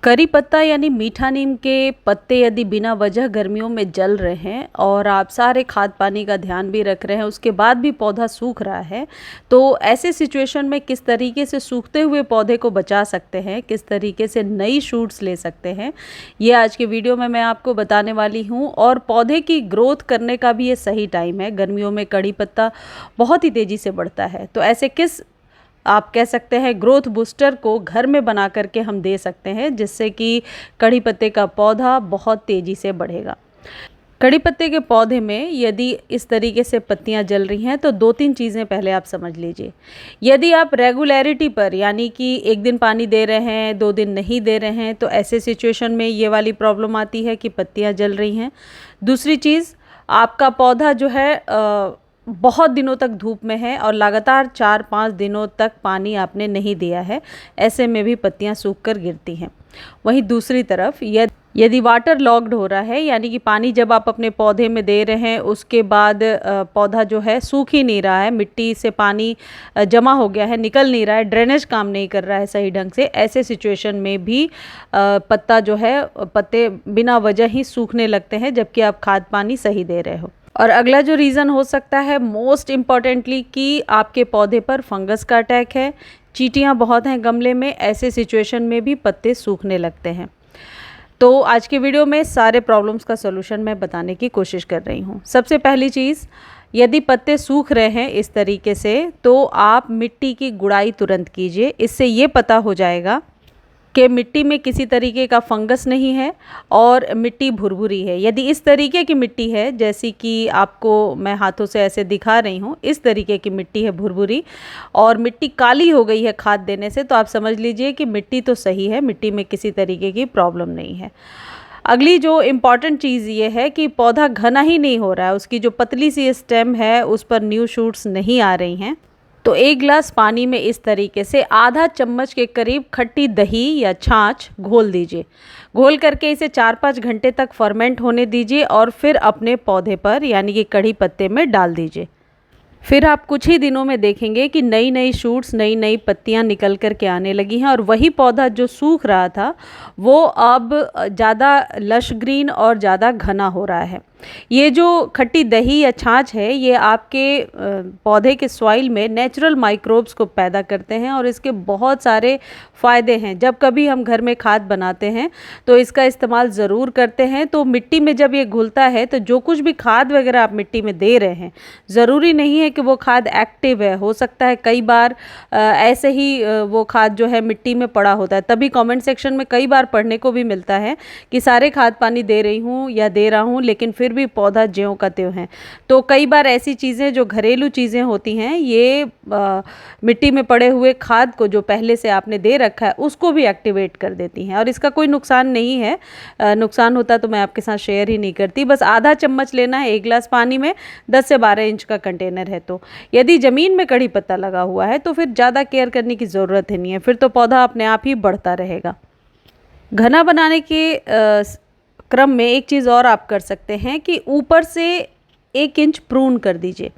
करी पत्ता यानी मीठा नीम के पत्ते यदि बिना वजह गर्मियों में जल रहे हैं और आप सारे खाद पानी का ध्यान भी रख रहे हैं, उसके बाद भी पौधा सूख रहा है, तो ऐसे सिचुएशन में किस तरीके से सूखते हुए पौधे को बचा सकते हैं, किस तरीके से नई शूट्स ले सकते हैं, ये आज के वीडियो में मैं आपको बताने वाली हूँ। और पौधे की ग्रोथ करने का भी ये सही टाइम है। गर्मियों में कड़ी पत्ता बहुत ही तेज़ी से बढ़ता है, तो ऐसे किस आप कह सकते हैं ग्रोथ बूस्टर को घर में बना करके हम दे सकते हैं, जिससे कि कड़ी पत्ते का पौधा बहुत तेज़ी से बढ़ेगा। कड़ी पत्ते के पौधे में यदि इस तरीके से पत्तियां जल रही हैं तो दो तीन चीज़ें पहले आप समझ लीजिए। यदि आप रेगुलरिटी पर यानी कि एक दिन पानी दे रहे हैं, 2 दिन नहीं दे रहे हैं, तो ऐसे सिचुएशन में ये वाली प्रॉब्लम आती है कि पत्तियां जल रही हैं। दूसरी चीज़, आपका पौधा जो है बहुत दिनों तक धूप में है और लगातार 4-5 दिनों तक पानी आपने नहीं दिया है, ऐसे में भी पत्तियां सूख कर गिरती हैं। वहीं दूसरी तरफ यदि वाटर लॉग्ड हो रहा है, यानी कि पानी जब आप अपने पौधे में दे रहे हैं उसके बाद पौधा जो है सूख ही नहीं रहा है, मिट्टी से पानी जमा हो गया है, निकल नहीं रहा है, ड्रेनेज काम नहीं कर रहा है सही ढंग से, ऐसे सिचुएशन में भी पत्ते बिना वजह ही सूखने लगते हैं, जबकि आप खाद पानी सही दे रहे हो। और अगला जो रीज़न हो सकता है मोस्ट इम्पॉर्टेंटली कि आपके पौधे पर फंगस का अटैक है, चींटियाँ बहुत हैं गमले में, ऐसे सिचुएशन में भी पत्ते सूखने लगते हैं। तो आज के वीडियो में सारे प्रॉब्लम्स का सलूशन मैं बताने की कोशिश कर रही हूँ। सबसे पहली चीज़, यदि पत्ते सूख रहे हैं इस तरीके से तो आप मिट्टी की गुड़ाई तुरंत कीजिए। इससे ये पता हो जाएगा कि मिट्टी में किसी तरीके का फंगस नहीं है और मिट्टी भुरभुरी है। यदि इस तरीके की मिट्टी है, जैसी कि आपको मैं हाथों से ऐसे दिखा रही हूँ, इस तरीके की मिट्टी है भुरभुरी और मिट्टी काली हो गई है खाद देने से, तो आप समझ लीजिए कि मिट्टी तो सही है, मिट्टी में किसी तरीके की प्रॉब्लम नहीं है। अगली जो इम्पॉर्टेंट चीज़ ये है कि पौधा घना ही नहीं हो रहा है, उसकी जो पतली सी स्टेम है उस पर न्यू शूट्स नहीं आ रही हैं। तो 1 गिलास पानी में इस तरीके से आधा चम्मच के करीब खट्टी दही या छाछ घोल दीजिए। घोल करके इसे 4-5 घंटे तक फर्मेंट होने दीजिए और फिर अपने पौधे पर यानी कि कड़ी पत्ते में डाल दीजिए। फिर आप कुछ ही दिनों में देखेंगे कि नई नई शूट्स, नई नई पत्तियां निकल कर के आने लगी हैं और वही पौधा जो सूख रहा था वो अब ज़्यादा लश ग्रीन और ज़्यादा घना हो रहा है। ये जो खट्टी दही या छाछ है, ये आपके पौधे के सॉइल में नेचुरल माइक्रोब्स को पैदा करते हैं और इसके बहुत सारे फ़ायदे हैं। जब कभी हम घर में खाद बनाते हैं तो इसका इस्तेमाल ज़रूर करते हैं। तो मिट्टी में जब ये घुलता है तो जो कुछ भी खाद वगैरह आप मिट्टी में दे रहे हैं, ज़रूरी नहीं है कि वो खाद एक्टिव है। हो सकता है कई बार ऐसे ही वो खाद जो है मिट्टी में पड़ा होता है। तभी कमेंट सेक्शन में कई बार पढ़ने को भी मिलता है कि सारे खाद पानी दे रही हूँ या दे रहा हूँ लेकिन फिर भी पौधा ज्यों का त्यों है। तो कई बार ऐसी चीज़ें जो घरेलू चीज़ें होती हैं, ये मिट्टी में पड़े हुए खाद को जो पहले से आपने दे रखा है उसको भी एक्टिवेट कर देती हैं और इसका कोई नुकसान नहीं है। नुकसान होता तो मैं आपके साथ शेयर ही नहीं करती। बस आधा चम्मच लेना है 1 गिलास पानी में, 10 से 12 इंच का कंटेनर है। तो यदि ज़मीन में कड़ी पत्ता लगा हुआ है तो फिर ज़्यादा केयर करने की ज़रूरत ही नहीं है, फिर तो पौधा अपने आप ही बढ़ता रहेगा। घना बनाने के क्रम में एक चीज़ और आप कर सकते हैं कि ऊपर से 1 इंच प्रून कर दीजिए।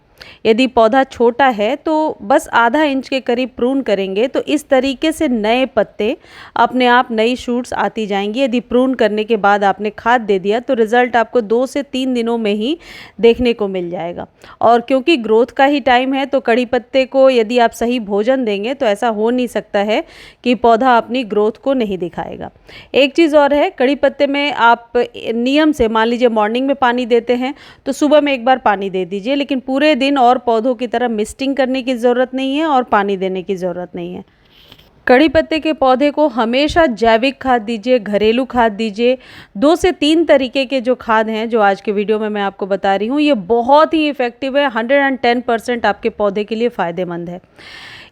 यदि पौधा छोटा है तो बस आधा इंच के करीब प्रून करेंगे तो इस तरीके से नए पत्ते अपने आप, नई शूट्स आती जाएंगी। यदि प्रून करने के बाद आपने खाद दे दिया तो रिज़ल्ट आपको 2 से 3 दिनों में ही देखने को मिल जाएगा। और क्योंकि ग्रोथ का ही टाइम है तो कड़ी पत्ते को यदि आप सही भोजन देंगे तो ऐसा हो नहीं सकता है कि पौधा अपनी ग्रोथ को नहीं दिखाएगा। एक चीज़ और है, कड़ी पत्ते में आप नियम से, मान लीजिए मॉर्निंग में पानी देते हैं तो सुबह में एक बार पानी दे दीजिए, लेकिन पूरे दिन और पौधों की तरह मिस्टिंग करने की ज़रूरत नहीं है और पानी देने की ज़रूरत नहीं है। कड़ी पत्ते के पौधे को हमेशा जैविक खाद दीजिए, घरेलू खाद दीजिए। 2 से 3 तरीके के जो खाद हैं जो आज के वीडियो में मैं आपको बता रही हूँ, ये बहुत ही इफ़ेक्टिव है, 110% आपके पौधे के लिए फ़ायदेमंद है।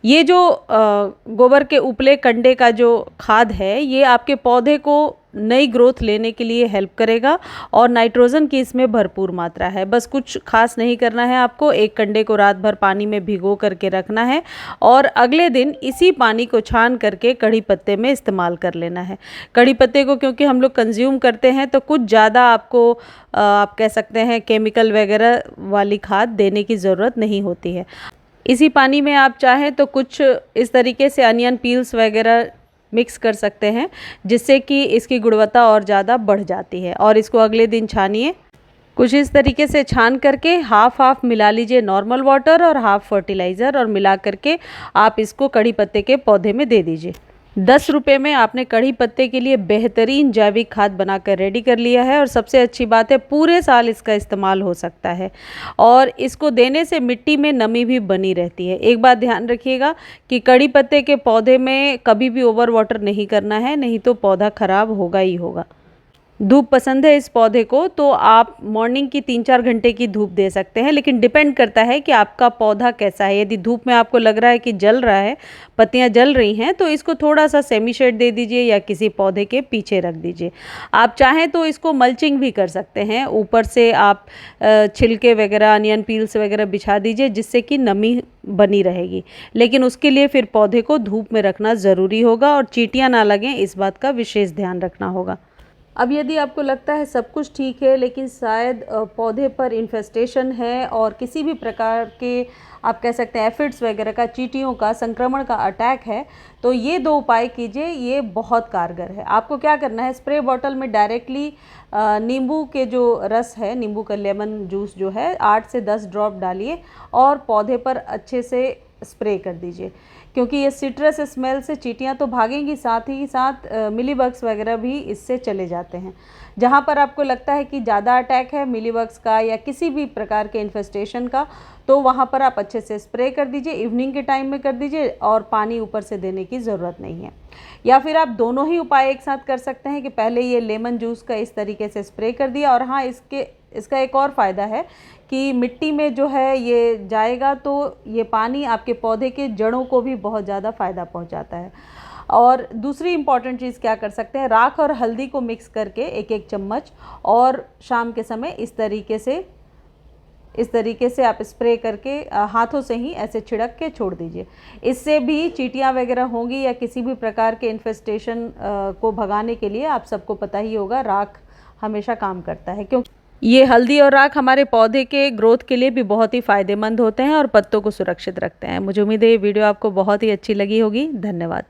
ये जो गोबर के उपले कंडे का जो खाद है, ये आपके पौधे को नई ग्रोथ लेने के लिए हेल्प करेगा और नाइट्रोजन की इसमें भरपूर मात्रा है। बस कुछ खास नहीं करना है आपको, एक कंडे को रात भर पानी में भिगो करके रखना है और अगले दिन इसी पानी को छान करके कड़ी पत्ते में इस्तेमाल कर लेना है। कड़ी पत्ते को क्योंकि हम लोग कंज्यूम करते हैं तो कुछ ज़्यादा आपको आप कह सकते हैं केमिकल वगैरह वाली खाद देने की ज़रूरत नहीं होती है। इसी पानी में आप चाहें तो कुछ इस तरीके से अनियन पील्स वगैरह मिक्स कर सकते हैं, जिससे कि इसकी गुणवत्ता और ज़्यादा बढ़ जाती है। और इसको अगले दिन छानिए। कुछ इस तरीके से छान करके हाफ हाफ मिला लीजिए नॉर्मल वाटर और हाफ फर्टिलाइज़र, और मिला करके आप इसको कड़ी पत्ते के पौधे में दे दीजिए। 10 रुपये में आपने कड़ी पत्ते के लिए बेहतरीन जैविक खाद बनाकर रेडी कर लिया है। और सबसे अच्छी बात है, पूरे साल इसका इस्तेमाल हो सकता है और इसको देने से मिट्टी में नमी भी बनी रहती है। एक बात ध्यान रखिएगा कि कड़ी पत्ते के पौधे में कभी भी ओवर वाटर नहीं करना है, नहीं तो पौधा खराब होगा ही होगा। धूप पसंद है इस पौधे को तो आप मॉर्निंग की 3-4 घंटे की धूप दे सकते हैं, लेकिन डिपेंड करता है कि आपका पौधा कैसा है। यदि धूप में आपको लग रहा है कि जल रहा है, पत्तियां जल रही हैं, तो इसको थोड़ा सा सेमी शेड दे दीजिए या किसी पौधे के पीछे रख दीजिए। आप चाहें तो इसको मल्चिंग भी कर सकते हैं, ऊपर से आप छिलके वगैरह, अनियन पील्स वगैरह बिछा दीजिए, जिससे कि नमी बनी रहेगी। लेकिन उसके लिए फिर पौधे को धूप में रखना ज़रूरी होगा और चींटियाँ ना लगें, इस बात का विशेष ध्यान रखना होगा। अब यदि आपको लगता है सब कुछ ठीक है, लेकिन शायद पौधे पर इन्फेस्टेशन है और किसी भी प्रकार के आप कह सकते हैं एफिड्स वगैरह का, चींटियों का संक्रमण का अटैक है, तो ये 2 उपाय कीजिए, ये बहुत कारगर है। आपको क्या करना है, स्प्रे बॉटल में डायरेक्टली नींबू के जो रस है, नींबू का लेमन जूस जो है, 8 से 10 ड्रॉप डालिए और पौधे पर अच्छे से स्प्रे कर दीजिए, क्योंकि ये सिट्रस स्मेल से चींटियाँ तो भागेंगी, साथ ही साथ मिलीबग्स वगैरह भी इससे चले जाते हैं। जहाँ पर आपको लगता है कि ज़्यादा अटैक है मिलीबग्स का या किसी भी प्रकार के इन्फेस्टेशन का, तो वहाँ पर आप अच्छे से स्प्रे कर दीजिए। इवनिंग के टाइम में कर दीजिए और पानी ऊपर से देने की ज़रूरत नहीं है। या फिर आप दोनों ही उपाय एक साथ कर सकते हैं कि पहले ये लेमन जूस का इस तरीके से स्प्रे कर दिया, और हाँ, इसका एक और फ़ायदा है कि मिट्टी में जो है ये जाएगा तो ये पानी आपके पौधे के जड़ों को भी बहुत ज़्यादा फ़ायदा पहुंचाता है। और दूसरी इम्पॉर्टेंट चीज़ क्या कर सकते हैं, राख और हल्दी को मिक्स करके 1-1 चम्मच और शाम के समय इस तरीके से आप स्प्रे करके हाथों से ही ऐसे छिड़क के छोड़ दीजिए। इससे भी चींटियाँ वगैरह होंगी या किसी भी प्रकार के इन्फेस्टेशन को भगाने के लिए, आप सबको पता ही होगा, राख हमेशा काम करता है, क्योंकि ये हल्दी और राख हमारे पौधे के ग्रोथ के लिए भी बहुत ही फ़ायदेमंद होते हैं और पत्तों को सुरक्षित रखते हैं। मुझे उम्मीद है ये वीडियो आपको बहुत ही अच्छी लगी होगी। धन्यवाद।